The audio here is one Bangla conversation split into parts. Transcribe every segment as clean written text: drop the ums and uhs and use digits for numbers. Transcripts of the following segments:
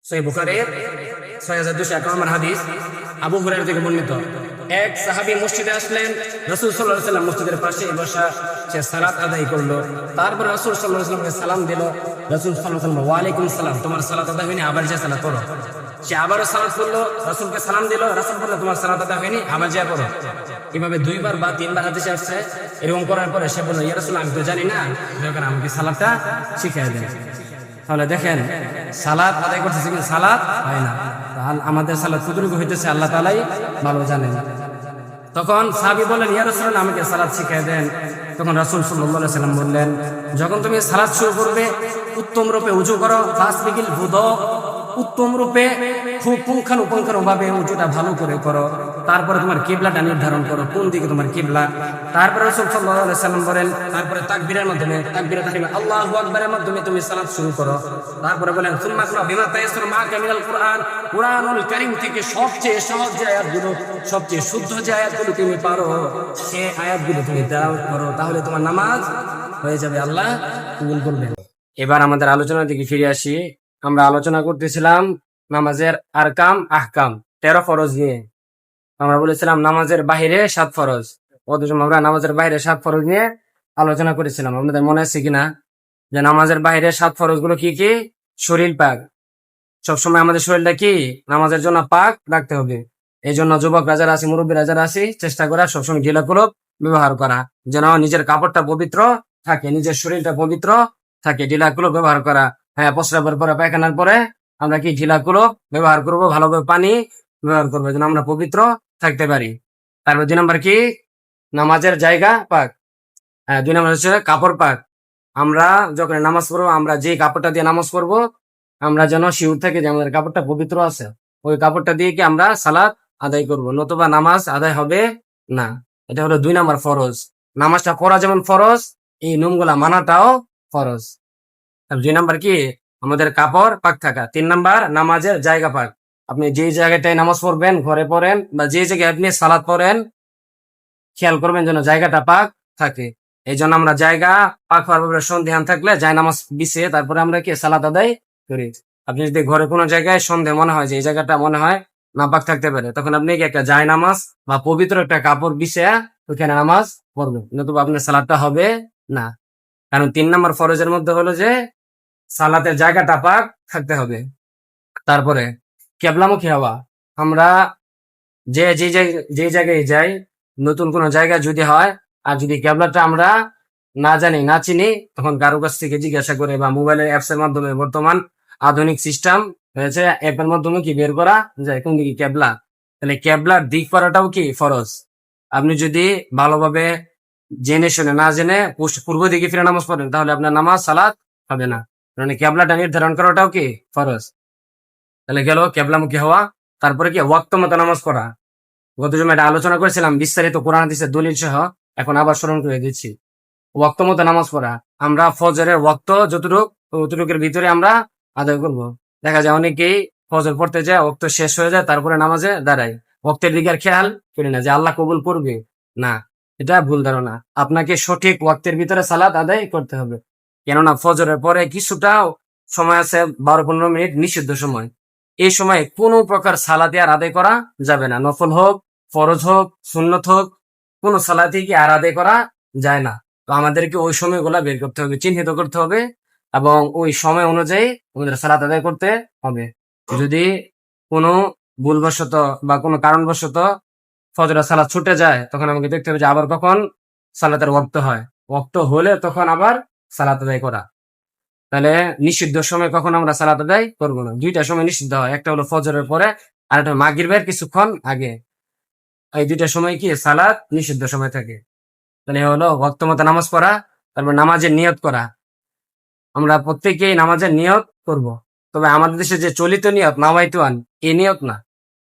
সহিহ বুখারীর ৬২০১ নম্বর হাদিস, আবু হুরায়রা থেকে বর্ণিত। এক সাহাবী মসজিদে আসলেন, রাসূল সাল্লাল্লাহু আলাইহি ওয়াসাল্লাম মসজিদের পাশে বসা, সে সালাত আদায় করলো। তারপর রাসূল সাল্লাল্লাহু আলাইহি ওয়াসাল্লামকে সালাম দিল। রাসূল সাল্লাল্লাহু আলাইহি ওয়াসাল্লাম, ওয়া আলাইকুম সালাম, তোমার সালাত আদায় হয়নি, আবার যে সালাত পড়ো। সে আবারও সালাত করলো, রাসূলকে সালাম দিল, রাসূল বলল, তোমার সালাত আদায় হয়নি, আবার যা পড়ো। এভাবে দুইবার বা তিনবার হাদিসে আসছে। এরকম করার পরে সে বলল, ইয়া রাসূলুল্লাহ, আমি তো জানি না, যখন আমাকে সালাতটা শিখিয়ে দেন। তাহলে দেখেন, সালাত আদায় করতেছে কিন্তু সালাত হয় না। আমাদের সালাত কতটুকু হইতেছে আল্লাহ তাআলাই ভালো জানেন। তখন সাহাবী বললেন, ইয়া রাসূলুল্লাহ, আমাকে সালাত শিখিয়ে দেন। তখন রাসূল সাল্লাল্লাহু আলাইহি ওয়াসাল্লাম বললেন, যখন তুমি সালাত শুরু করবে, উত্তম রূপে ওযু করো, ফাসবিগিল বুদু, উত্তম রূপে খুব পুঙ্খানুপুঙ্খানুভাবে উযুটা ভালো করে করো। তারপরে তোমার কিবলাটা নির্ধারণ করো, কোন দিকে তোমার কিবলা। তারপরে রাসূল সাল্লাল্লাহু আলাইহি ওয়াসাল্লাম বলেন, তারপরে তাকবীরের মাধ্যমে, তাকবীরে তাহরিমা আল্লাহু আকবারের মাধ্যমে তুমি সালাত শুরু করো। তারপরে বলেন, সুম্মা ইকরা বিমা তায়াসসারা মা'আকা মিনাল কুরআন, কুরআনুল কারীম থেকে সবচেয়ে সহজ যে আয়াতগুলো, সবচেয়ে শুদ্ধ যে আয়াতগুলো তুমি পারো, সেই আয়াতগুলো তুমি তেলাওয়াত করো, তাহলে তোমার নামাজ হয়ে যাবে, আল্লাহ কবুল করবেন। এবার আমাদের আলোচনার দিকে ফিরে আসি। আমরা আলোচনা করতেছিলাম নামাজের আরকাম আহকাম, 13 ফরজ নিয়ে। আমরা বলেছিলাম নামাজের বাহিরে 7 ফরজ। অথচ আমরা নামাজের বাইরে 7 ফরজ নিয়ে আলোচনা করেছিলাম। আপনাদের মনে আছে কিনা যে নামাজের বাইরে 7 ফরজ গুলো কি কি? শরীর পাক, সবসময় আমাদের শরীরটা কি নামাজের জন্য পাক রাখতে হবে। এই জন্য যুবকরা যারা আছে, মুরব্বীরা যারা আছে, চেষ্টা করা সবসময় ঢিলা কুলুপ ব্যবহার করা, যেন নিজের কাপড়টা পবিত্র থাকে, নিজের শরীরটা পবিত্র থাকে। ঢিলা কুলুপ ব্যবহার করা। হ্যাঁ, প্রস্রাবের পরে, পায়খানার পরে আমরা কি ঢিলা কুলুপ ব্যবহার করব, ভালোভাবে পানি ব্যবহার করবো, যেন আমরা পবিত্র থাকতে পারি। তারপর 2 নম্বর কি? নামাজের জায়গা পাক। হ্যাঁ, 2 নম্বর হচ্ছে কাপড় পাক। আমরা যখন নামাজ পড়বো, আমরা যে কাপড়টা দিয়ে নামাজ পড়বো, আমরা যেন শিওর থাকি যে আমাদের কাপড়টা পবিত্র আছে। ওই কাপড়টা দিয়ে কি আমরা সালাত আদায় করব, নতুবা নামাজ আদায় হবে না। এটা হলো 2 নম্বর ফরজ। নামাজটা পড়া যেমন ফরজ, এই নিয়মগুলা মানাটাও ফরজ। 2 নম্বর কি? আমাদের কাপড় পাক থাকা। 3 নম্বর নামাজের জায়গা পাক। আপনি যে জায়গাটায় নামাজ পড়বেন, ঘরে পড়েন বা যে জায়গায় আপনি সালাত পড়েন, খেয়াল করবেন যেন জায়গাটা পাক থাকে। এই জন্য আমরা জায়গা পাক হওয়ার ব্যাপারে সন্দেহান থাকলে যায় নামাজ বিছিয়ে তারপরে আমরা কি সালাত আদায় করি। আপনি যদি ঘরে কোনো জায়গায় সন্দেহ মনে হয় যে এই জায়গাটা মনে হয় নাপাক থাকতে পারে, তখন আপনি কি একটা যায় নামাজ বা পবিত্র একটা কাপড় বিছিয়ে ওইখানে নামাজ পড়বেন, নতুবা আপনার সালাদটা হবে না। কারণ 3 নম্বর ফরজের মধ্যে হলো যে সালাতের জায়গাটা পাক থাকতে হবে। তারপরে কেবলামুখী হওয়া। আমরা যে জায়গায় যাই, নতুন কোন জায়গা যদি হয়, আর যদি কেবলাটা আমরা না জানি, না চিনি, তখন কারো কাছ থেকে জিজ্ঞাসা করে বা মোবাইলের অ্যাপস এর মাধ্যমে, বর্তমান আধুনিক সিস্টেম হয়েছে, অ্যাপের মাধ্যমে কি বের করা যায় কোন দিকে কেবলা। তাহলে কেবলার দিক করাটাও কি ফরজ। আপনি যদি ভালোভাবে জেনে শুনে, না জেনে পূর্ব দিকে ফিরে নামাজ পড়েন, তাহলে আপনার নামাজ সালাত হবে না। মানে কেবলাটা নির্ধারণ করাটাও কি ফরজ। তাহলে গেল কেবলামুখী হওয়া। তারপরে কি ওয়াক্ত মতো নামাজ পড়া। গত জন্য এটা আলোচনা করেছিলাম বিস্তারিত কোরআন হাদিসের দলিল সহ, এখন আবার স্মরণ করে দিচ্ছি। ওয়াক্ত মতো নামাজ পড়া। আমরা ফজরের ওয়াক্ত যতটুকুর ভিতরে আমরা আদায় করব। দেখা যায় অনেকেই ফজর পড়তে যায়, ওয়াক্ত শেষ হয়ে যায়, তারপরে নামাজে দাঁড়ায়, ওয়াক্তের দিকে আর খেয়াল করি না যে আল্লাহ কবুল করবে না। এটা ভুল ধারণা। আপনাকে সঠিক ওয়াক্তের ভিতরে সালাত আদায় করতে হবে। কেননা ফজরের পরে কিছুটা সময় আছে, 12-15 মিনিট নিষিদ্ধ সময়। এই সময় কোনো প্রকার সালাতে আর আদায় করা যাবে না। নফল হোক, ফরজ হোক, সুন্নত হোক, কোন সালাতে কি আর আদায় করা যায় না। তো আমাদেরকে ওই সময়গুলা বের করতে হবে, চিহ্নিত করতে হবে, এবং ওই সময় অনুযায়ী আমাদের সালাত আদায় করতে হবে। যদি কোনো ভুলবশত বা কোনো কারণবশত ফজরের সালাত ছুটে যায়, তখন আমাকে দেখতে হবে যে আবার কখন সালাতের ওয়াক্ত হয়। ওয়াক্ত হলে তখন আবার সালাত আদায় করা। তাহলে নিষিদ্ধ সময় কখন আমরা সালাত আদায় করবো না। 2টা সময় নিষিদ্ধ হয়, একটা হলো ফজরের পরে, আর একটা মাগরিবের কিছুক্ষণ আগে। এই 2টা সময় কি সালাত নিষিদ্ধ সময় থাকে। তাহলে হলো ওয়াক্ত মতো নামাজ পড়া। তারপর নামাজের নিয়ত করা। আমরা প্রত্যেকেই নামাজের নিয়ত করব। তবে আমাদের দেশে যে চলিত নিয়ত নাওয়াইতুয়ান, এই নিয়ত না।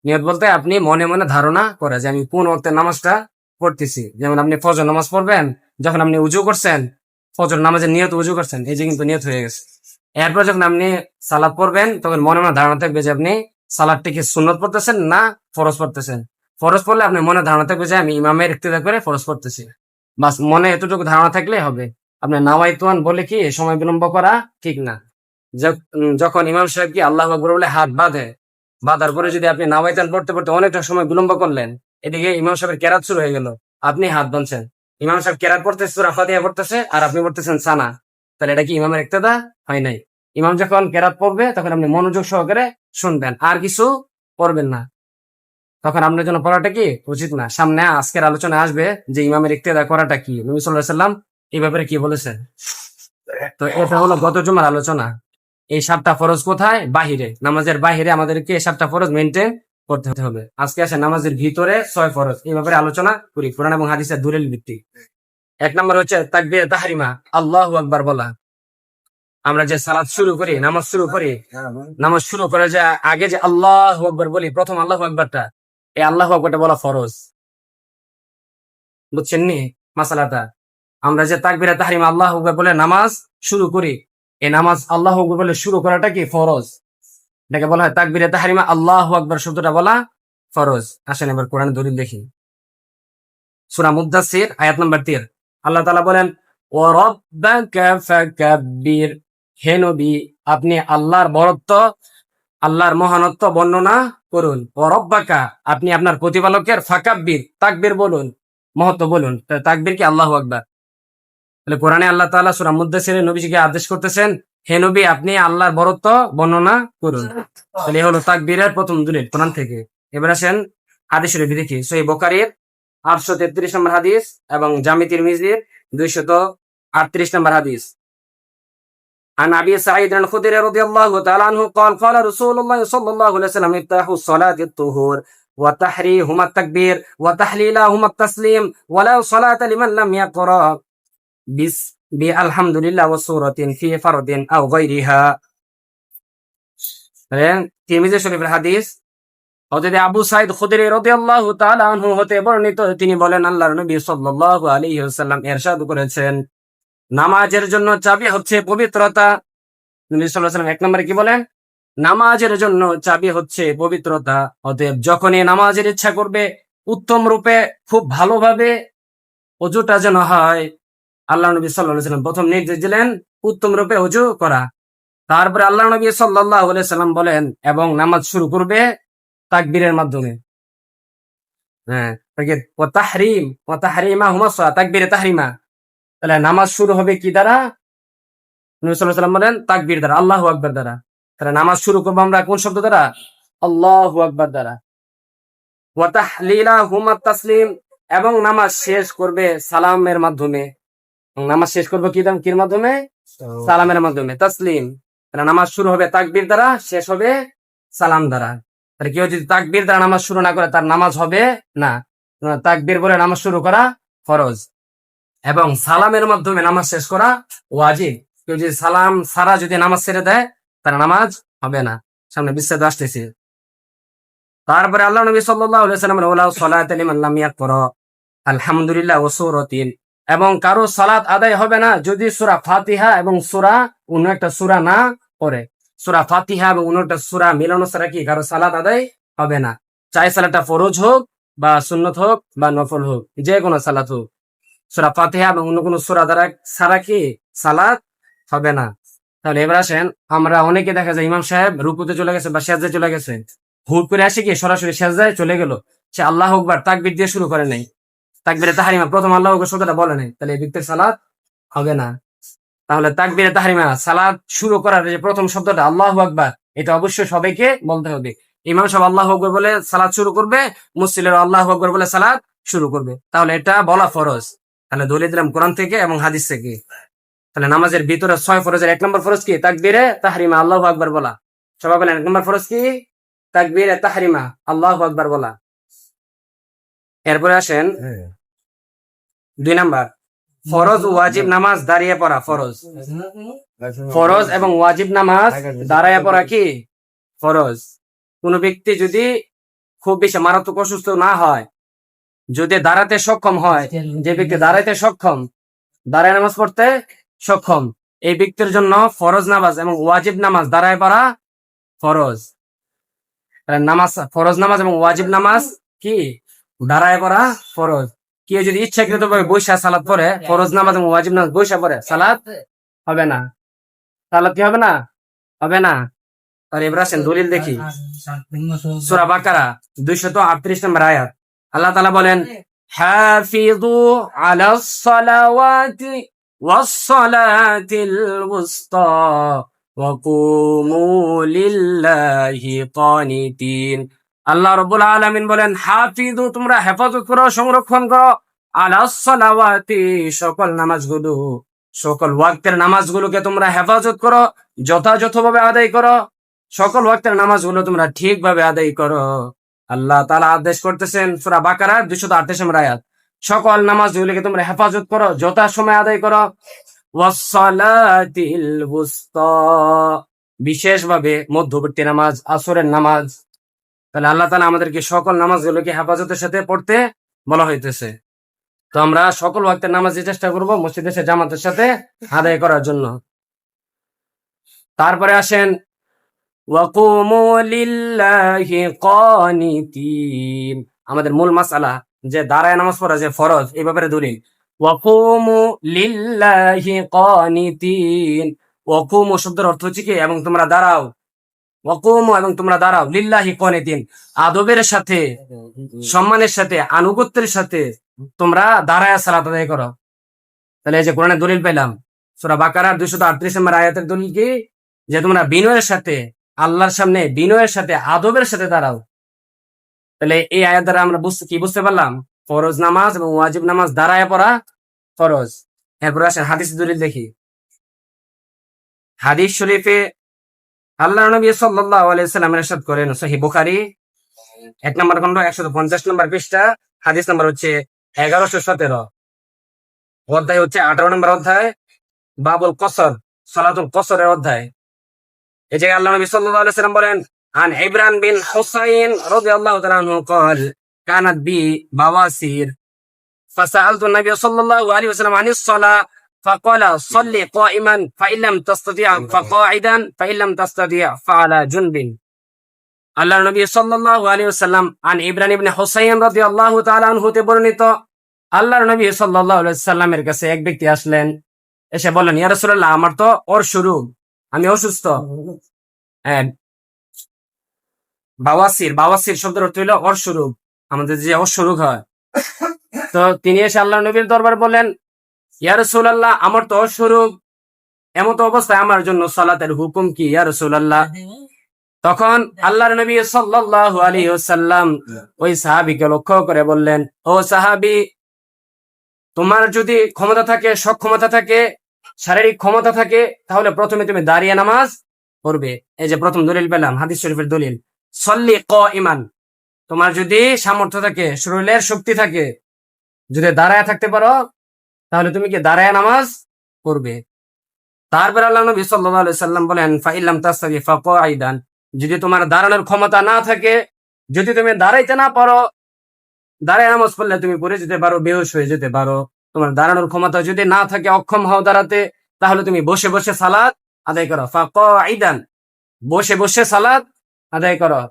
নিয়ত বলতে আপনি মনে মনে ধারণা করা যে আমি কোন ওয়াক্তে নামাজটা পড়তেছি। যেমন আপনি ফজর নামাজ পড়বেন, যখন আপনি উজু করছেন, ফজর নামাজের নিয়ত উজু করছেন, এই যে কিন্তু নিয়ত হয়ে গেছে। এরপর যখন আপনি সালাত পড়বেন, তখন মনে মনে ধারণা থাকবে যে আপনি সালাদটিকে সুন্নত পড়তেছেন না ফরজ পড়তেছেন। ফরজ পড়লে আপনি মনে ধারণা থাকবে যে আমি ইমামের ইক্তেদা করে ফরজ পড়তেছি। বাস, মনে এতটুকু ধারণা থাকলে হবে। আপনি নাওয়াইতুয়ান বলে কি সময় বিলম্ব করা ঠিক না। যখন ইমাম সাহেব কি আল্লাহু আকবার বলে হাত বাঁধার পরে যদি আপনি নামাইতেন পড়তে পড়তে অনেকটা সময় বিলম্ব করলেন, এদিকে ইমাম সাহেবের কেরাত শুরু হয়ে গেল, আপনি হাত বাঁধছেন, ইমাম সাহেব কেরাত পড়তেছে, সূরা ফাতিহা পড়তেছে, আর আপনি পড়তেছেন সানা, তাহলে এটা কি ইমামের ইক্তেদা? হয় নাই। ইমাম যখন কেরাত পড়বে তখন আপনি মনোযোগ সহকারে শুনবেন, আর কিছু পড়বেন না। তখন আপনার জন্য পড়াটা কি উচিত না। সামনে আজকের আলোচনা আসবে যে ইমামের ইক্তেদা করাটা কি, নবী সাল্লাল্লাহু আলাইহি সাল্লাম এই ব্যাপারে কি বলেছেন। তো এটা হলো গত জুমার আলোচনা। এই 7টা ফরজ কোথায়? বাহিরে, নামাজের বাহিরে আমাদেরকে এই 7টা ফরজ মেনটেন করতে হবে। আজকে আসে নামাজের ভিতরে 6 ফরজ, এই ব্যাপারে আলোচনা করি, কোরআন এবং হাদিসের দলিল ভিত্তিক। 1 নম্বর হচ্ছে তাকবীর তাহরিমা, আল্লাহু আকবার বলা। আমরা যে সালাত শুরু করি, নামাজ শুরু করি, নামাজ শুরু করে যে আগে যে আল্লাহু আকবার বলি, প্রথম আল্লাহু আকবারটা, এই আল্লাহু আকবারটা বলা ফরজ। বুঝছেন নি মাসালাটা? আমরা যে তাকবীরে তাহরিমা আল্লাহু আকবার বলে নামাজ শুরু করি, এই নামাজ আল্লাহু আকবার বলে শুরু করাটা কি ফরজ। এটাকে বলা হয় তাকবীরে তাহরিমা, আল্লাহু আকবার শব্দটা বলা ফরজ। আসেন এবার কোরআনের দলিল দেখি। সূরা মুদ্দাসসির আয়াত নাম্বার 3, আল্লাহ তাআলা বলেন, ওয়া রাব্বাকা ফাকাব্বির, হে নবী আপনি আল্লাহর বরত্ব, আল্লাহর মহানত্ব বর্ণনা করুন। ওয়া রাব্বাকা, আপনি আপনার প্রতিপালকের, ফাকাব্বির, তাকবীর বলুন, মহত্ব বলুন। তাকবীর কি? আল্লাহু আকবার। তাহলে কোরআনে আল্লাহ তাআলা সূরা মুদ্দাসসিরে নবীজিকে আদেশ করতেছেন, হে নবী আপনি আল্লাহর বরত্ব বর্ণনা করুন। তাহলে এই হলো তাকবীরের প্রথম দলিল কোরআন থেকে। এবার আসেন হাদিস শরীফ দেখি। সহিহ বুখারীর 833 নম্বর হাদিস এবং জামি তিরমিজির 238 নম্বর হাদিস। عن ابي سعيد الخدري رضي الله تعالى عنه قال قال رسول الله صلى الله عليه وسلم افتح الصلاة الطهور وتحريهما التكبير وتحليلهما التسليم ولا صلاة لمن لم يقرأ بالحمد لله وسورة في فرد أو غيرها. তিরমিজি শরীফের হাদিস, হযরত আবু সাঈদ খুদরি রাদিয়াল্লাহু তাআলা আনহু হতে বর্ণিত, তিনি বলেন আল্লাহর নবী সাল্লাল্লাহু আলাইহি ওয়াসাল্লাম ইরশাদ করেছেন, নামাজের জন্য চাবি হচ্ছে পবিত্রতা। নবী সাল্লাল্লাহু আলাইহি ওয়াসাল্লাম 1 নম্বরে কি বলেন? নামাজের জন্য চাবি হচ্ছে পবিত্রতা। অতএব যখনই নামাজের ইচ্ছা করবে, উত্তম রূপে খুব ভালোভাবে ওযুটা যেন হয়। আল্লাহ নবী সাল্লাল্লাহু আলাইহি ওয়াসাল্লাম প্রথম নির্দেশ দিলেন উত্তম রূপে ওযু করা। তারপরে আল্লাহ নবী সাল্লাল্লাহু আলাইহি ওয়াসাল্লাম বলেন, এবং নামাজ শুরু করবে তাকবীরের মাধ্যমে। হ্যাঁ, ওয়া তাহরিমা হুমা তাকবীরে তাহরিমা। তাহলে নামাজ শুরু হবে কি দ্বারা? নবী সাল্লাল্লাহু আলাইহি ওয়াসাল্লাম বলেন তাকবীর দ্বারা, আল্লাহু আকবার দ্বারা। তাহলে নামাজ শুরু করবো আমরা কোন শব্দ দ্বারা? আল্লাহু আকবার দ্বারা। ওয়া তাহলিলাহুমা তাসলিম, এবং নামাজ শেষ করবে সালামের মাধ্যমে। নামাজ শেষ করবো কির মাধ্যমে? সালামের মাধ্যমে, তাসলিম। তাহলে নামাজ শুরু হবে তাকবীর দ্বারা, শেষ হবে সালাম দ্বারা। তাহলে কেউ যদি তাকবীর দ্বারা নামাজ শুরু না করে তার নামাজ হবে না। তাকবীর বলে নামাজ শুরু করা ফরজ, এবং সালামের মাধ্যমে নামাজ শেষ করা ওয়াজিব। কেউ যদি সালাম ছাড়া যদি নামাজ ছেড়ে দেয় তার নামাজ হবে না। সামনে বিচ্ছেদ আসতেছে। তারপরে আল্লাহ নবী সাল্লাল্লাহু আলাইহি ওয়াসাল্লাম ওয়ালা সালাতা লিমান লাম ইয়াকরা আলহামদুলিল্লাহ ওয়া সূরাতিন, এবং কারো সালাত আদায় হবে না যদি সূরা ফাতিহা এবং সূরা অন্য একটা সূরা না পড়ে। সূরা ফাতিহা এবং অন্য একটা সূরা মিলানো ছাড়া কি কারো সালাত আদায় হবে না। চাই সালাতটা ফরজ হোক বা সুন্নত হোক বা নফল হোক, যে কোনো সালাত হোক, সূরা ফাতিহা এবং অন্য কোনো সূরা দ্বারা ছাড়া কি সালাত হবে না। তাহলে এবার আসেন, আমরা অনেকে দেখা যায় ইমাম সাহেব রুকুতে চলে গেছে বা সেজদায় চলে গেছে, হুট করে আসে কি সরাসরি সেজদায় চলে গেল, সে আল্লাহু আকবার তাকবীর দিয়ে শুরু করে নাই, তাকবীরে তাহরিমা প্রথম আল্লাহু আকবার শব্দটা বলে নাই, তাহলে এই ব্যক্তির সালাত হবে না। তাহলে তাকবীরে তাহরিমা সালাত শুরু করার যে প্রথম শব্দটা আল্লাহু আকবার, এটা অবশ্যই সবাইকে বলতে হবে। ইমাম সাহেব আল্লাহু আকবার বলে সালাত শুরু করবে, মুসল্লিরা আল্লাহু আকবার বলে সালাত শুরু করবে, তাহলে এটা বলা ফরজ। তাহলে দলিল দিলাম কোরআন থেকে এবং হাদিস থেকে। তাহলে নামাজের ভিতরে 6 ফরজের 1 নম্বর ফরজ কি? তাকবীরে তাহরিমা, আল্লাহু আকবার বলা। সবাই বলেন 1 নম্বর ফরজ কি? তাকবীরে তাহরিমা, আল্লাহু আকবার বলা। এরপরে আসেন 2 নাম্বার, ফরজ ও ওয়াজিব নামাজ দাঁড়িয়ে পড়া। ফরজ এবং ওয়াজিব নামাজ দাঁড়ায় পড়া কি ফরজ। কোন ব্যক্তি যদি খুব বেশি মারাত্মক অসুস্থ না হয়, যদি দাঁড়াতে সক্ষম হয়, যে ব্যক্তি দাঁড়াইতে সক্ষম, দাঁড়ায় নামাজ পড়তে সক্ষম, এই ব্যক্তির জন্য ফরজ নামাজ এবং ওয়াজিব নামাজ দাঁড়ায় পড়া ফরজ। নামাজ ফরজ নামাজ এবং ওয়াজিব নামাজ কি দাঁড়ায় পড়া ফরজ। কেউ যদি ইচ্ছাকৃত ভাবে বৈশা সালাত পড়ে, ফরজ নামাজ এবং ওয়াজিব নামাজ বৈশা পড়ে, সালাত হবে না। সালাত কি হবে না? হবে না? আর এবার আসেন দলিল দেখি। সূরা বাকারা 238 নম্বর আয়াত, আল্লাহ তাআলা বলেন, হাফিযু আলাস সালাওয়াতি ওয়াস সালাতিল উসতা ওয়া কুমু লিল্লাহি কানিতিন। আল্লাহ রাব্বুল আলামিন বলেন, হাফিযু, তোমরা হেফাজত করো, সংরক্ষণ করো, আলাস সালাওয়াতি, সকল নামাজগুলো, সকল ওয়াক্তের নামাজগুলোকে তোমরা হেফাজত করো, যথাযথভাবে আদায় করো, সকল ওয়াক্তের নামাজগুলো তোমরা ঠিকভাবে আদায় করো। আল্লাহ তাআলা আদেশ করতেছেন সূরা বাকারা 238 নম্বর আয়াত, সকল নামাজগুলোকে তোমরা হেফাজত করো, যথাসময়ে আদায় করো। ওয়াসসালাতিল উসতা, বিশেষভাবে মধ্যবর্তী নামাজ, আসরের নামাজ। তাহলে আল্লাহ তাআলা আমাদেরকে সকল নামাজগুলোকে হেফাজতের সাথে পড়তে বলা হইতেছে। তো আমরা সকল ওয়াক্তের নামাজের চেষ্টা করব মসজিদে এসে জামাতের সাথে আদায় করার জন্য। তারপরে আসেন, ওয়াকুমু লিল্লাহি কানিতিন, আমাদের মূল মাসআলা যে দাঁড়ায় নামাজ পড়া যে ফরজ, এই ব্যাপারে দলিল। ওয়াকুমু লিল্লাহি কানিতিন, ওয়াকুমু শব্দের অর্থ হচ্ছে কি, এবং তোমরা দাঁড়াও, ওয়াকুমু এবং তোমরা দাঁড়াও, লিল্লাহি কানিতিন, আদবের সাথে, সম্মানের সাথে, আনুগত্যের সাথে তোমরা দাঁড়ায় সালাত আদায় করো। তাহলে এই যে কোরআনের দলিল পেলাম, সূরা বাকারার 238 নম্বর আয়াতের দলিল কি, যে তোমরা বিনয়ের সাথে, আল্লাহর সামনে বিনয়ের সাথে, আদবের সাথে দাঁড়াও। তাহলে এই আয়াত দ্বারা আমরা কি বুঝতে পারলাম? ফরজ নামাজ এবং ওয়াজিব নামাজ দাঁড়ায় পড়া ফরজ। এরপর আসেন হাদিস দলিল দেখি। হাদিস শরীফে আল্লাহর নবী সাল্লাল্লাহু আলাইহি ওয়াসাল্লাম ইরশাদ করেন, সহিহ বুখারী 1 নম্বর খন্ড 150 নম্বর পৃষ্ঠা, হাদিস নাম্বার হচ্ছে 1117, অধ্যায় হচ্ছে 18 নম্বর অধ্যায়, বাবুল কসর, সালাতুল কসরের অধ্যায়। এই যে আল্লাহ নবী সাল্লাল্লাহু আলাইহি ওয়াসাল্লাম বলেন, আন ইমরান বিন হুসাইন রাদিয়াল্লাহু তাআলা আনহু قال كانت بي بواسير فسألت النبي صلى الله عليه وسلم عن الصلاة فقال صل قائما فإن لم تستطيع فقاعدا فإن لم تستطيع فعلى جنب। আল্লাহ নবী সাল্লাল্লাহু আলাইহি ওয়াসাল্লাম আন ইমরান ইবনে হুসাইন রাদিয়াল্লাহু তাআলা আনহু হতে বর্ণিত, আল্লাহর নবী সাল্লাল্লাহু আলাইহি ওয়াসাল্লামের কাছে এক ব্যক্তি আসলেন, এসে বললেন, ইয়া রাসূলুল্লাহ, আমার তো অর্শরোগ, আমি অসুস্থ। বাওয়াসির শব্দের অর্থ হলো অর্শরোগ, আমাদের যে অর্শরোগ হয়। তো তিনি এসে আল্লাহ নবীর দরবার বললেন, ইয়া রাসূলুল্লাহ, আমার তো অর্শরোগ, এমত অবস্থায় আমার জন্য সালাতের হুকুম কি ইয়া রাসূলুল্লাহ? তখন আল্লাহর নবী সাল্লাল্লাহু আলাইহি ওয়াসাল্লাম ওই সাহাবীকে লক্ষ্য করে বললেন, ও সাহাবী, তোমার যদি ক্ষমতা থাকে, সক্ষমতা থাকে, শারীরিক ক্ষমতা থাকে, তাহলে প্রথমে তুমি দাঁড়িয়ে নামাজ পড়বে। এই যে প্রথম দলিল পেলাম, হাদিস শরীফের দলিল, সল্লি কাইমান, তোমার যদি সামর্থ্য থাকে, শরীরের শক্তি থাকে, যদি দাঁড়ায় থাকতে পারো, তাহলে তুমি কি দাঁড়ায় নামাজ পড়বে। তারপর আল্লাহ নবী সাল্লাল্লাহু আলাইহি ওয়াসাল্লাম বলেন, ফাইল্লাম তাস্তাতি ফাকাইদান, যদি তোমার দাঁড়ানোর ক্ষমতা না থাকে, যদি তুমি দাঁড়াইতে না পারো, দাঁড়ায় নামাজ পড়লে তুমি পড়ে যেতে পারো, বেহুশ হয়ে যেতে পারো। তোমার দাঁড়ানোর ক্ষমতা যদি না থাকে, অক্ষম হও দাঁড়াতে, তাহলে তুমি বসে বসে সালাত আদায় করো, ফাকাইদান, বসে বসে সালাত আদায় করো।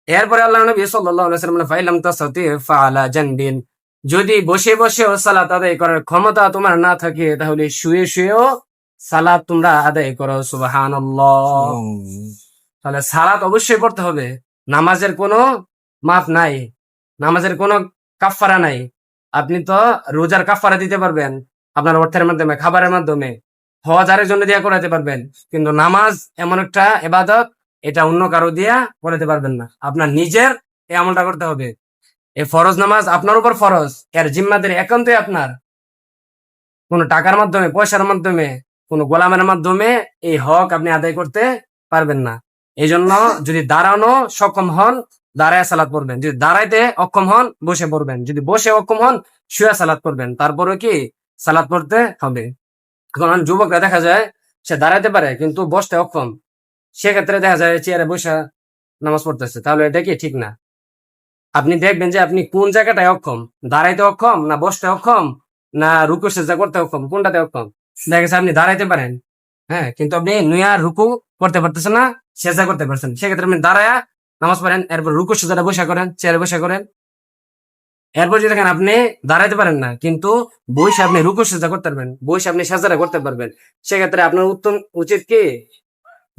এরপরে আল্লাহ নবী সাল্লাল্লাহু আলাইহি ওয়াসাল্লাম বলেন, ফাইল্লাম তাস্তাতি ফাআলা জানবিন, যদি বসে বসেও সালাত আদায় করার ক্ষমতা তোমার না থাকে, তাহলে শুয়ে শুয়েও সালাত তোমরা আদায় করো। সুবহানাল্লাহ। তাহলে সালাত অবশ্যই পড়তে হবে, নামাজের কোনো মাপ নাই, নামাজের কোনো কাফারা নাই। আপনি তো রোজার কাফারা দিতে পারবেন আপনার অর্থের মাধ্যমে, খাবারের মাধ্যমে, হজ আরেকজন দিয়ে করাতে পারবেন, কিন্তু নামাজ এমন একটা ইবাদত, এটা অন্য কারো দিয়া করাতে পারবেন না। আপনার নিজের এই আমলটা করতে হবে। এই ফরজ নামাজ আপনার উপর ফরজ, এর জিম্মাদারি একান্তই আপনার। কোনো টাকার মাধ্যমে, পয়সার মাধ্যমে, কোনো গোলামের মাধ্যমে এই হক আপনি আদায় করতে পারবেন না। এই জন্য যদি দাঁড়ানো সক্ষম হন, দাঁড়ায় সালাত পড়বেন, যদি দাঁড়াইতে অক্ষম হন, বসে পড়বেন, যদি বসে অক্ষম হন, শুয়ে সালাত পড়বেন। তারপরে কি সালাত পড়তে হবে। এখন যুবকরা দেখা যায় সে দাঁড়াইতে পারে কিন্তু বসতে অক্ষম, সেক্ষেত্রে দেখা যায় চেয়ারে বসে নামাজ পড়তেছে, তাহলে এটা কি ঠিক না। আপনি দেখবেন যে আপনি কোন জায়গাটায় অক্ষম, দাঁড়াইতে অক্ষম, না বসতে অক্ষম, না রুকু সেজদা করতে অক্ষম, কোনটাতে অক্ষম। দেখা গেছে আপনি দাঁড়াইতে পারেন, হ্যাঁ, কিন্তু আপনি নুয়া রুকু করতে পারতেছেন না, সেজদা করতে পারছেন, সেক্ষেত্রে আপনি দাঁড়ায়া নামাজ পড়েন, এরপর রুকু সেজদা বসা করেন, চেয়ারে বসা করেন। এরপর যদি দেখেন আপনি দাঁড়াইতে পারেন না, কিন্তু বসে আপনি রুকু সেজদা করতে পারবেন, বসে আপনি সেজদা করতে পারবেন, সেক্ষেত্রে আপনার উচিত কি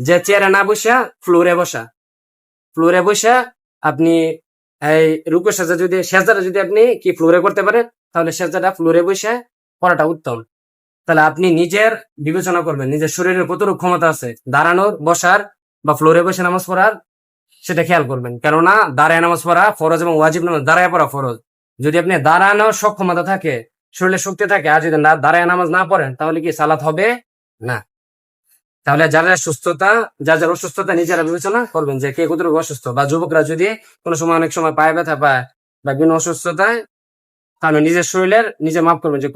যে চেয়ারে না বসা ফ্লোরে বসা, ফ্লোরে বসা আপনি এই রুকু সেজদা যদি সেজদাটা যদি আপনি কি ফ্লোরে করতে পারেন, তাহলে সেজদাটা ফ্লোরে বসে করাটা উত্তম। তাহলে আপনি নিজের বিবেচনা করবেন নিজের শরীরের কতটুকু ক্ষমতা আছে দাঁড়ানোর, বসার বা ফ্লোরে বসে নামাজ পড়ার, সেটা খেয়াল করবেন। কেননা দাঁড়ায় নামাজ পড়া ফরজ এবং ওয়াজিব নামাজ দাঁড়ায় পড়া ফরজ। যদি আপনি দাঁড়ানোর সক্ষমতা থাকে, শরীরে শক্তি থাকে, আর যদি দাঁড়ায় নামাজ না পড়েন, তাহলে কি সালাত হবে না। তাহলে যারা সুস্থতা, যার অসুস্থতা নিজেরা বিবেচনা করবেন যে কে কতটুকু অসুস্থ। বা যুবকরা যদি কোনো সময় অনেক সময় পায়ে ব্যথা পায় বা বিভিন্ন অসুস্থতায়, তাহলে নিজের শরীরের নিজে মাপ করবেন যে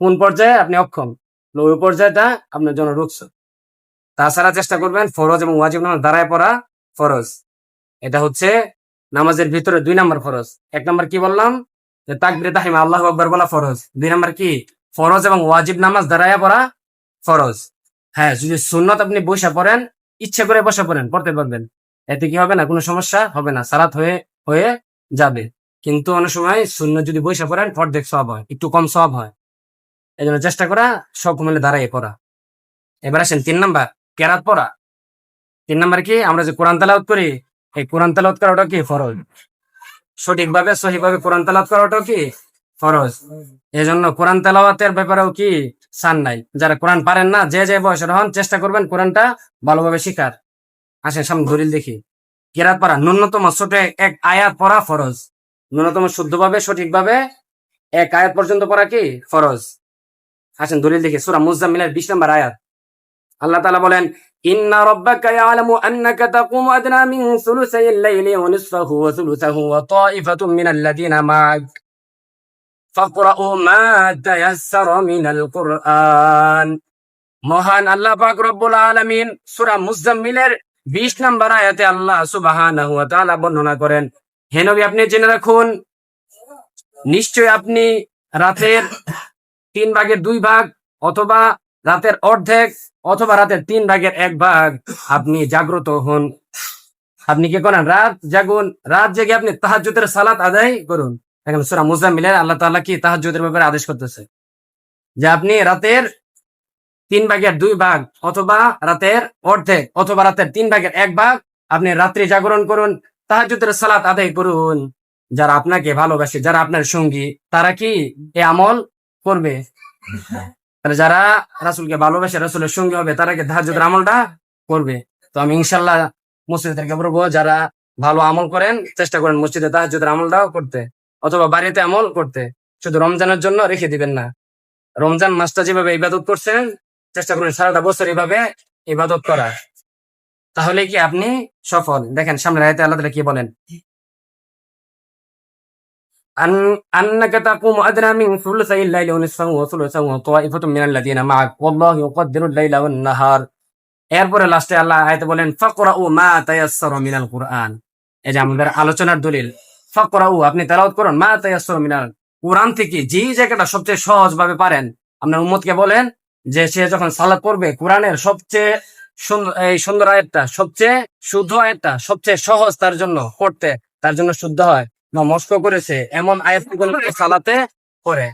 কোন পর্যায়ে আপনি অক্ষম, ওই পর্যায়টা আপনার জন্য রুকস। তাছাড়া চেষ্টা করবেন ফরজ এবং ওয়াজিব নামাজ দাঁড়ায় পড়া ফরজ। এটা হচ্ছে নামাজের ভিতরে 2 নম্বর ফরজ। 1 নম্বর কি বললাম, যে তাকবীরে তাহরিমা আল্লাহু আকবার বলা ফরজ। 2 নম্বর কি, ফরজ এবং ওয়াজিব নামাজ দাঁড়ায় পড়া ফরজ। হ্যাঁ, যদি সুন্নত আপনি বসে পড়েন, ইচ্ছে করে বসে পড়েন, পড়তে পারবেন, এতে কি হবে না, কোনো সমস্যা হবে না, সালাত হয়ে হয়ে যাবে। কিন্তু অনেক সময় সুন্নত যদি বসে পড়েন অর্ধেক সওয়াব হয়, একটু কম সওয়াব হয়। এই জন্য চেষ্টা করা সব মিলে দাঁড়ায় পড়া। এবার আসেন 3 নাম্বার, কেরাত পড়া। 3 নাম্বার কি, আমরা যে কোরআন তেলাওয়াত করি, এই কোরআন তেলাওয়াত করাটা কি ফরজ। সঠিকভাবে সহিভাবে কোরআন তেলাওয়াত করাটাও কি ফরজ। এই জন্য কোরআন তেলাওয়াতের ব্যাপারেও কি সান নাই। যারা কোরআন পারেন না, যে বয়সের হন, চেষ্টা করবেন কোরআনটা ভালোভাবে শিখার। আসেন সামনে দলিল দেখি। কেরাত পড়া ন্যূনতম ছোট 1 আয়াত পড়া ফরজ। ন্যূনতম শুদ্ধভাবে সঠিকভাবে 1 আয়াত পর্যন্ত পড়া কি ফরজ। আসেন দলিল দেখি, সূরা মুজাম্মিলের 20 নম্বর আয়াত। আল্লাহ তাআলা বলেন, ইন্না রাব্বাকা ইয়ালামু আন্নাকা তাকুমু আদনা মিন সুলুসাইল লাইলি ওয়া নিসফাহু ওয়া সুলুসাহু ওয়া তাইফাতুম মিনাল্লাযিনা মা'আক ফাকরাউ মা তায়াসসারা মিনাল কুরআন। মহান আল্লাহ পাক রব্বুল আলামিন সূরা মুজাম্মিলের 20 নম্বর আয়াতে আল্লাহ সুবহানাহু ওয়া তাআলা বর্ণনা করেন, হে নবী আপনি জেনে রাখুন, নিশ্চয় আপনি রাতের 3 ভাগের 2 ভাগ অথবা রাতের অর্ধেক অথবা রাতের 3 ভাগের 1 ভাগ আপনি জাগ্রত হন। আপনি কি করেন, রাত জাগুন, রাত জেগে আপনি তাহাজ্জুদের সালাত আদায় করুন। এখন সূরা মুজাম্মিলে আল্লাহ তাআলা কি তাহাজ্জুদের ব্যাপারে আদেশ করতেছে, যে আপনি রাতের 3 ভাগের 2 ভাগ অথবা রাতের অর্ধেক অথবা রাতের 3 ভাগের 1 ভাগ আপনি রাত্রি জাগরণ করুন, তাহাজ্জুদের সালাত আদায় করুন। যারা আপনাকে ভালোবাসে, যারা আপনার সঙ্গী, তারা কি এই আমল করবে। তাহলে যারা রাসূলকে ভালোবাসে, রাসূলের সঙ্গী হবে, তারা কি তাহাজ্জুদের আমলটা করবে। তো আমি ইনশাআল্লাহ মসজিদ থেকে বলবো, যারা ভালো আমল করেন চেষ্টা করেন মসজিদে তাহাজ্জুদের আমলটাও করতে, অথবা বাড়িতে আমল করতে। শুধু রমজানের জন্য রেখে দিবেন না। রমজান মাসটা যেভাবে ইবাদত করছেন, চেষ্টা করুন সারাটা বছর এইভাবে ইবাদত করা, তাহলে কি আপনি সফল। দেখেন সামনের আয়াতে আল্লাহ তাআলা কি বলেন, أنك تقوم أدنى من ثلثي الليل ونصفه وثلثه وطائفة من الذين معك والله يقدر الليل والنهار। এরপরে লাস্টে আল্লাহ আয়াতে বলেন, ফাকরাউ মা তায়াসসারা মিনাল কুরআন। এই যে আমাদের আলোচনার দলিল, ফাকরাউ আপনি তেলাওয়াত করুন, মা তায়াসসারা মিনাল কুরআন থেকে যে জায়গাটা সবচেয়ে সহজ ভাবে পারেন। আপনার উম্মতকে বলেন যে সে যখন সালাত পড়বে, কোরআনের সবচেয়ে সুন্দর আয়াতটা, সবচেয়ে শুদ্ধ আয়াতটা, সবচেয়ে সহজ তার জন্য পড়তে, তার জন্য শুদ্ধ হয় বা মস্ক করেছে এমন আয়াত সালাতে পড়ে।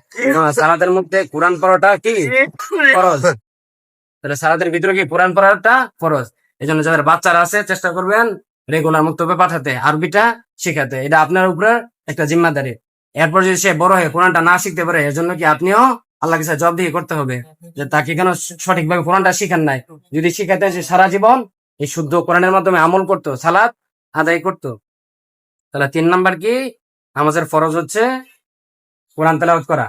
সালাতের মধ্যে কোরআন পড়াটা কি ফরজ। তাহলে সালাতের ভিতরে কি কোরআন পড়াটা ফরজ। এই জন্য যাদের বাচ্চারা আছে চেষ্টা করবেন রেগুলার মুক্তবে পাঠাতে, আরবিটা শিখাতে। এটা আপনার উপরে একটা জিম্মাদারি। এরপর যদি সে বড় হয়ে কোরআনটা না শিখতে পারে, এর জন্য কি আপনিও আল্লাহর কাছে জবাবদিহি করতে হবে যে তাকে কেন সঠিকভাবে কোরআনটা শিখান নাই। যদি শিখাতে সে সারা জীবন এই শুদ্ধ কোরআনের মাধ্যমে আমল করতো, সালাত আদায় করতো। তাহলে 3 নাম্বার কি, আমাদের ফরজ হচ্ছে কোরআন তেলাওয়াত করা।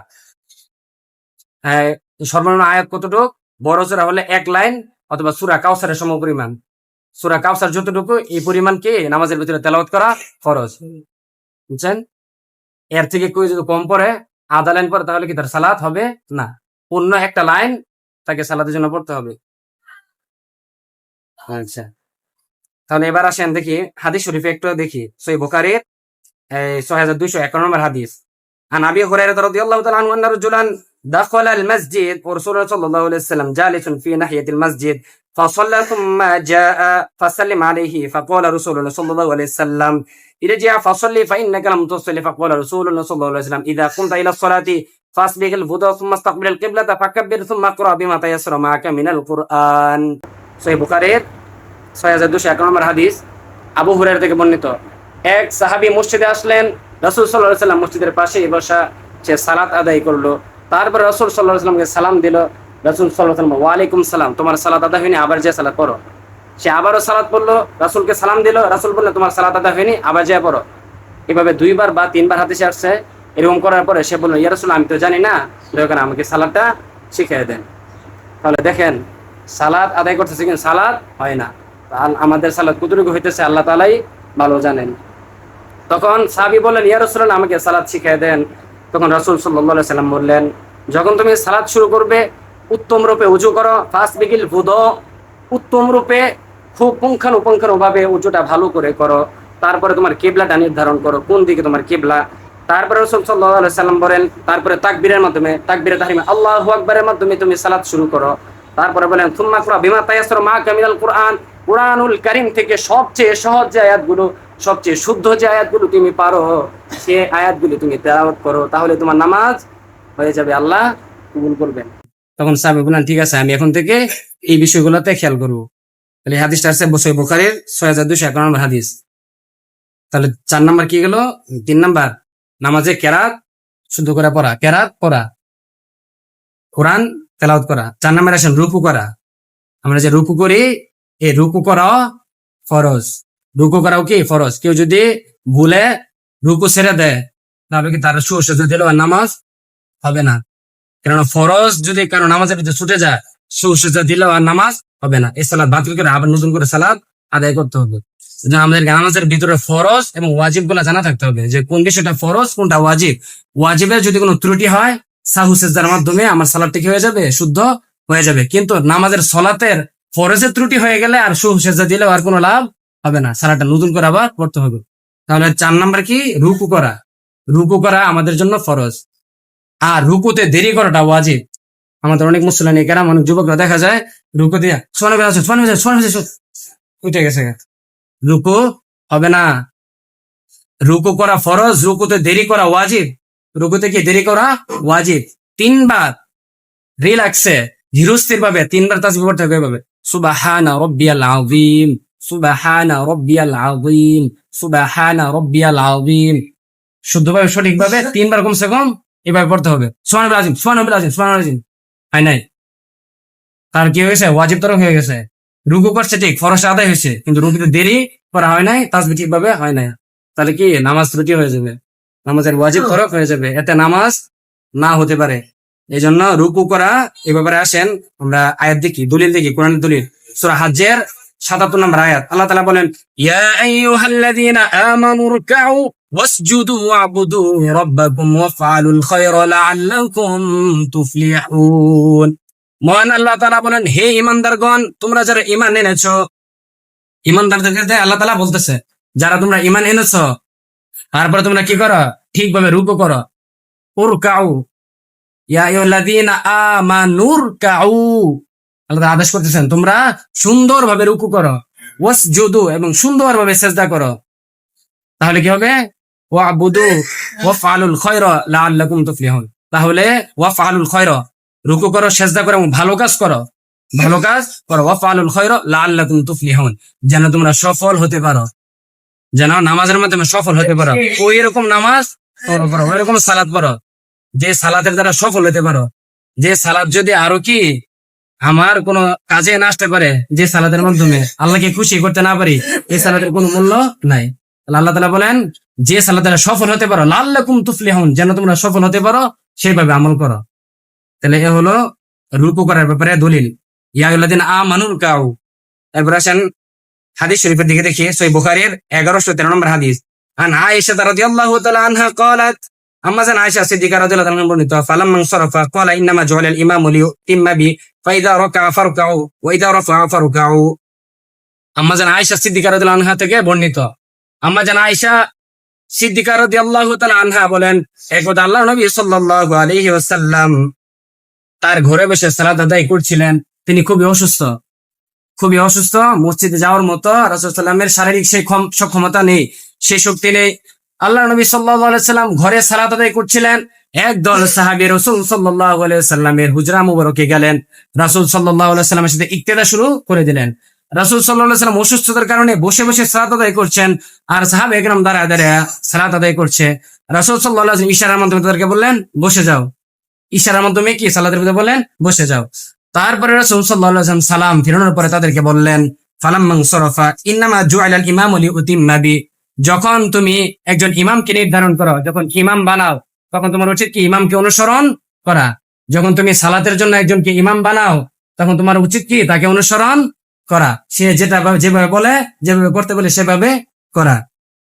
সর্বনিম্ন আয়াত কতটুকু, বড় সূরা হলে 1 লাইন অথবা সূরা কাউসারের সমপরিমাণ। সূরা কাউসার যতটুকু, এই পরিমাণ কি নামাজের ভিতরে তেলাওয়াত করা ফরজ, বুঝছেন। এর থেকে কেউ যদি কম পড়ে, আধা লাইন পড়ে, তাহলে কি তার সালাত হবে না। পূর্ণ 1টা লাইন তাকে সালাতের জন্য পড়তে হবে। আচ্ছা, তাহলে এবার আসেন দেখি হাদিস শরীফে একটু দেখি। সহিহ বুখারীর 6251 নম্বর হাদিস। عن أبي هريرة رضي الله تعالى عنه أن رجلا دخل المسجد ورسول الله صلى الله عليه وسلم جالس في ناحية المسجد فصلى ثم جاء فسلم عليه فقال رسول الله صلى الله عليه وسلم ارجع فصلي فإنك لم تصلي. فقال رسول الله صلى الله عليه وسلم إذا قمت إلى الصلاة فاسبغ الوضوء ثم استقبل القبلة فكبر ثم اقرأ بما تيسر معك من القرآن. সহিহ বুখারীর 6201 নম্বর হাদিস আবু হুরায়রা থেকে বর্ণিত। এক সাহাবী মসজিদে আসলেন, রাসূল সাল্লাল্লাহু আলাইহি ওয়াসাল্লাম মসজিদের পাশে বসা, সে সালাত আদায় করলো। তারপর রাসূল সাল্লাল্লাহু আলাইহি ওয়াসাল্লামকে সালাম দিল। রাসূল সাল্লাল্লাহু আলাইহি ওয়াসাল্লাম, ওয়া আলাইকুম সালাম, তোমার সালাত আদায় হয়নি, আবার যে সালাত পড়ো। সে আবারও সালাত পড়লো, রাসূলকে সালাম দিল। রাসূল বললেন, তোমার সালাত আদায় হয়নি, আবার যে পড়ো। এভাবে 2বার বা 3বার হাদিসে আসছে। এরকম করার পরে সে বলল, ইয়া রাসূল, আমি তো জানি না, দয়া করে আমাকে সালাতটা শিখিয়ে দেন। তাহলে দেখেন, সালাত আদায় করতেছে কিন্তু সালাত হয় না। আমাদের সালাত কতটুকু হইতেছে আল্লাহ তাআলাই ভালো জানেন। তখন সাহাবী বললেন, ইয়া রাসূলুল্লাহ, আমাকে সালাত শিখিয়ে দেন। তখন রাসূল সাল্লাল্লাহু আলাইহি সাল্লাম বললেন, যখন তুমি সালাত শুরু করবে, উত্তম রূপে উযু করো, ফাসবিগিল বুদু, উত্তম রূপে খুব পুঙ্খানুপুঙ্খানুভাবে উযুটা ভালো করে করো। তারপরে তোমার কিবলাটা নির্ধারণ করো, কোন দিকে তোমার কিবলা। তারপরে রাসূল সাল্লাল্লাহু আলাইহি সাল্লাম বলেন, তারপরে তাকবীরের মাধ্যমে, তাকবীরে তাহরিমা আল্লাহু আকবারের মাধ্যমে তুমি সালাত শুরু করো। তারপরে বলেন, সুম্মা কুরা বিমা তায়াসসারা মাআকা মিনাল কুরআন, কুরআনুল কারীম থেকে সবচেয়ে সহজ যে আয়াতগুলো, সবচেয়ে শুদ্ধ যে আয়াতগুলো তুমি পারো, সে আয়াতগুলো তুমি তেলাওয়াত করো, তাহলে তোমার নামাজ হয়ে যাবে, আল্লাহ কবুল করবেন। তখন সাহাবী বললেন, ঠিক আছে, আমি এখন থেকে এই বিষয়গুলোতে খেয়াল করবো। তাহলে এই হাদিসটা আছে সহিহ বুখারীর 6251 নম্বর হাদিস। তাহলে 4 নাম্বার কি গেল? 3 নাম্বার নামাজে কেরাত শুদ্ধ করে পড়া, কেরাত পড়া, কোরআন তেলাওয়াত করা। 4 নাম্বার আসেন রুকু করা। আমরা যে রুকু করি, এই রুকু করা ফরজ। রুকু করাও কি ফরজ। কেউ যদি ভুলে রুকু ছেড়ে দেয়, তাহলে কি তার সুসজ্জা দিল আর নামাজ হবে না। কেননা ফরজ যদি কারো নামাজের ভিতরে ছুটে যায়, সুসজ্জা দিল আর নামাজ হবে না। এই সালাত বাতিল করে আবার নতুন করে সালাত আদায় করতে হবে। আমাদের নামাজের ভিতরে ফরজ এবং ওয়াজিব গুলা জানা থাকতে হবে, যে কোন বিষয়টা ফরজ, কোনটা ওয়াজিব। ওয়াজিবের যদি কোনো ত্রুটি হয়, সাহু সেজদার মাধ্যমে আমার সালাতটা কি হয়ে যাবে? শুদ্ধ হয়ে যাবে। কিন্তু নামাজের সলাতের ফরজের ত্রুটি হয়ে গেলে আর সুহু সেজদা দিলেও আর কোনো লাভ হবে না, সালাতটা নতুন করে আবার পড়তে হবে। তাহলে 4 নাম্বার কি? রুকু করা। রুকু করা আমাদের জন্য ফরজ, আর রুকুতে দেরি করাটা ওয়াজিব। আমাদের অনেক মুসলিম কেরাম, অনেক যুবকরা দেখা যায় রুকু দিয়া উঠে গেছে, রুকু হবে না। রুকু করা ফরজ, রুকুতে দেরি করা ওয়াজিব। রুকুতে কি দেরি করা ওয়াজিব। 3বার রিল্যাক্সে ধীরস্থির ভাবে 3বার তাসবিহ পড়তে হবে এভাবে, সুবহানা রাব্বিয়াল আযীম, সুবহানা রাব্বিয়াল আযীম, সুবহানা রাব্বিয়াল আযীম। শুদ্ধভাবে সঠিকভাবে 3বার কমসে কম এভাবে পড়তে হবে। সুবহানাল্লাহ আযীম, সুবহানাল্লাহ আযীম, সুবহানাল্লাহ আযীম। হয় নাই? তার কি হয়েছে? ওয়াজিব তরক হয়ে গেছে। রুকু করছে ঠিক, ফরজ আদায় হয়েছে, কিন্তু রুকুতে দেরি করা হয় নাই, তাসবিহ ঠিকভাবে হয় নাই। তাহলে কি নামাজ ত্রুটি হয়ে যাবে, নামাজের ওয়াজিব তরক হয়ে যাবে, এতে নামাজ না হতে পারে। এই জন্য রুকু করা। এ ব্যাপারে আসেন আমরা আয়াত দেখি, দলিল দেখি, কোরআনের দলিল। সূরা হজ্জের 77 নম্বর আয়াত। আল্লাহ তাআলা বলেন, ইয়া আইয়ুহাল্লাযীনা আমানু রুকউ ওয়াসজুদু ওয়া'বুদু রাব্বাকুম ওয়াফআলুল খায়রা লাআল্লাকুম তুফলিহুন। মহান আল্লাহ তাআলা বলেন, হে ঈমানদারগণ, তোমরা যারা ঈমান এনেছো, ঈমানদারদেরকে আল্লাহ তাআলা বলতেছে, যারা তোমরা ঈমান এনেছো, তারপরে তোমরা কি করো? ঠিকভাবে রুকু করো। উরকাউ, ইয়া আইয়ুহাল্লাযীনা আমানু রুকউ, আল্লাহ তাআলা আদেশ করতেছেন তোমরা সুন্দরভাবে রুকু করো। ওয়াসজুদু, এবং সুন্দরভাবে সিজদা করো। তাহলে কি হবে? ওয়া'বুদু ওয়াফআলুল খায়রা লাআল্লাকুম তুফলিহুন। তাহলে ওয়াফআলুল খায়রা, রুকু করো, সিজদা করো এবং ভালো কাজ করো, ভালো কাজ করো। ওয়াফআলুল খায়রা লাআল্লাকুম তুফলিহুন, যেন তোমরা সফল হতে পারো, যেন নামাজের মাধ্যমে সফল হতে পারো। ওই রকম নামাজ পড়ো, ওই রকম সালাত পড়ো, যে সালাতের দ্বারা সফল হতে পারো। যে সালাত যদি আরো কি আমার কোনো কাজে না আসতে পারে, যে সালাতের মাধ্যমে আল্লাহকে খুশি করতে না পারি, এই সালাতের কোনো মূল্য নাই। আল্লাহ তাআলা বলেন, যে সালাতের সফল হতে পারো, লাআল্লাকুম তুফলিহুন, যেন তোমরা সফল হতে পারো, সেইভাবে আমল করো। তাহলে এ হলো রুকু করার ব্যাপারে দলিল। ইয়া আইয়ুহাল্লাযীনা আমানু রুকউ। এরপর আসেন হাদিস শরীফের দিকে দেখি, সহিহ বুখারীর 1113 নম্বর হাদিস। আন আয়েশা রাদিয়াল্লাহু তাআলা আনহা ক্বালাত, আম্মা জান আয়েশা সিদ্দিকা রাদিয়াল্লাহু তাআলা বর্ণিত, ফালাম্মা সারাফা ক্বালা ইন্নামা জুআলাল ইমামু লিউতিম্মা বি ফাইযা রাকা'a ফারকাউ ওয়া ইযা রাফা'a ফারকাউ। আম্মা জান আয়েশা সিদ্দিকা রাদিয়াল্লাহু আনহা থেকে বর্ণিত। আম্মা জান আয়েশা সিদ্দিকা রাদিয়াল্লাহু তাআলা আনহা বলেন, একদা আল্লাহর নবী সাল্লাল্লাহু আলাইহি ওয়াসাল্লাম তার ঘরে বসে সালাত আদায় করছিলেন। তিনি খুবই অসুস্থ, মসজিদে যাওয়ার মতো রাসূল সাল্লামের শারীরিক সেই সক্ষমতা নেই, সেই শক্তি নেই। আল্লাহ নবী সাল্লাল্লাহু আলাইহি ওয়াসাল্লাম ঘরে সালাত আদায় করছিলেন। একদল সাহাবী রাসূল সাল্লাল্লাহু আলাইহি ওয়াসাল্লামের হুজরা মুবারকে গেলেন, রাসূল সাল্লাল্লাহু আলাইহি ওয়াসাল্লামের সাথে ইক্তেদা শুরু করে দিলেন। রাসূল সাল্লাল্লাহু আলাইহি ওয়াসাল্লাম অসুস্থতার কারণে বসে বসে সালাত আদায় করছেন, আর সাহাবা একরাম দাঁড়ায় দাঁড়ায় সালাত আদায় করছে। রাসূল সাল্লাল্লাহু আলাইহি ওয়াসাল্লাম ইশারার মাধ্যমে তাদেরকে বললেন বসে যাও, ইশারার মাধ্যমে কি সালাতের মধ্যে বলেন বসে যাও। তারপরে রাসূল সাল্লাল্লাহু আলাইহি ওয়াসাল্লাম সালাম ফিরানোর পরে তাদেরকে বললেন ফালাম্মান সরাফা ইন্নামা জুআইলাল ইমামু লিউতিম্মা বি, যখন তুমি একজন ইমামকে নির্ধারণ করো, যখন ইমাম বানাও, তখন তোমার উচিত কি ইমামকে অনুসরণ করা। যখন তুমি সালাতের জন্য একজনকে ইমাম বানাও, তখন তোমার উচিত কি তাকে অনুসরণ করা, সে যেভাবে বলে, যেভাবে করতে বলে সেভাবে করা।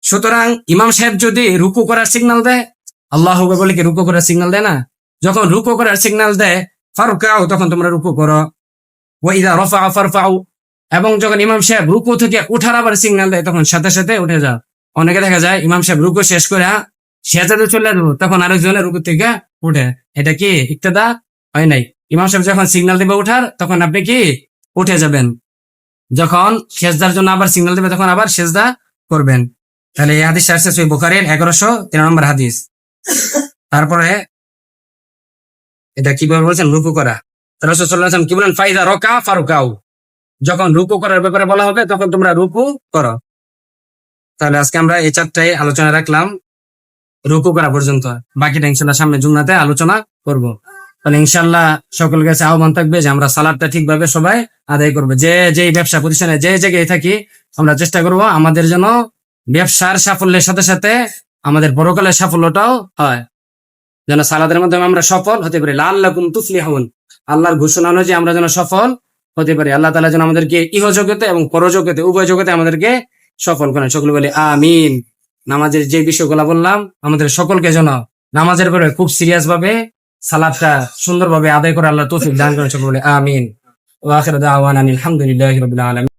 সুতরাং ইমাম সাহেব যদি রুকু করার সিগন্যাল দেয়, আল্লাহু আকবার বলে কি রুকু করার সিগন্যাল দেয় না? যখন রুকু করার সিগন্যাল দেয় ফারকাউ, তখন তোমরা রুকু করো। ওয়া ইযা রাফা ফারফাউ, এবং যখন ইমাম সাহেব রুকু থেকে উঠার আবার সিগন্যাল দেয়, তখন সাথে সাথে উঠে যাও। অনেকে দেখা যায় ইমাম সাহেব রুকু শেষ করে সেজাদে চলে যাবো, তখন আরেকজনের রুকু থেকে উঠে। এটা কি ইক্তেদা হয় নাই। ইমাম সাহেব যখন সিগন্যাল দিবে উঠার, তখন আপনি কি উঠে যাবেন। যখন সেজদার জন্য আবার সিগন্যাল দিবে, তখন আবার সেজদা করবেন। তাহলে এই হাদিস আসছে সহিহ বুখারীর 1103 নম্বর হাদিস। তারপরে এটা কিভাবে বলছেন রুকু করা, রাসূল সাল্লাল্লাহু আলাইহি ওয়াসাল্লাম কি বলেন ফাইদা রাকা ফারকাউ, যখন রুকু করার ব্যাপারে বলা হবে তখন তোমরা রুকু করো। তাহলে আজকে আমরা এই চারটাই আলোচনা রাখলাম রুকু করা পর্যন্ত, বাকিটা ইনশাল্লাহ সামনে জুমনাতে আলোচনা করব। তাহলে ইনশাল্লাহ সকলের কাছে আহ্বান থাকবে যে আমরা সালাদটা ঠিকভাবে সবাই আদায় করবো। যে যেই ব্যবসা প্রতিষ্ঠানে যে জায়গায় থাকি আমরা চেষ্টা করব আমাদের যেন ব্যবসার সাফল্যের সাথে সাথে আমাদের পরকালের সাফল্যটাও হয়, যেন সালাদের মাধ্যমে আমরা সফল হতে পারি। লাআল্লাকুম তুফলিহুন, আল্লাহর ঘোষণা অনুযায়ী আমরা যেন সফল হতে পারি। আল্লাহ তাআলা যেন আমাদেরকে ইহজগতে এবং পরজগতে উভয় জগতে আমাদেরকে সফল করেন। সকলে বলি আমিন। নামাজের যে বিষয়গুলো বললাম আমাদের সকলকে যেন নামাজের পরে খুব সিরিয়াস ভাবে সালাদটা সুন্দরভাবে আদায় করে আল্লাহ তৌফিক দান করেন। সকলে বলি আমিন। ওয়া আখিরু দাওয়ানা আলহামদুলিল্লাহি রাব্বিল আলামিন।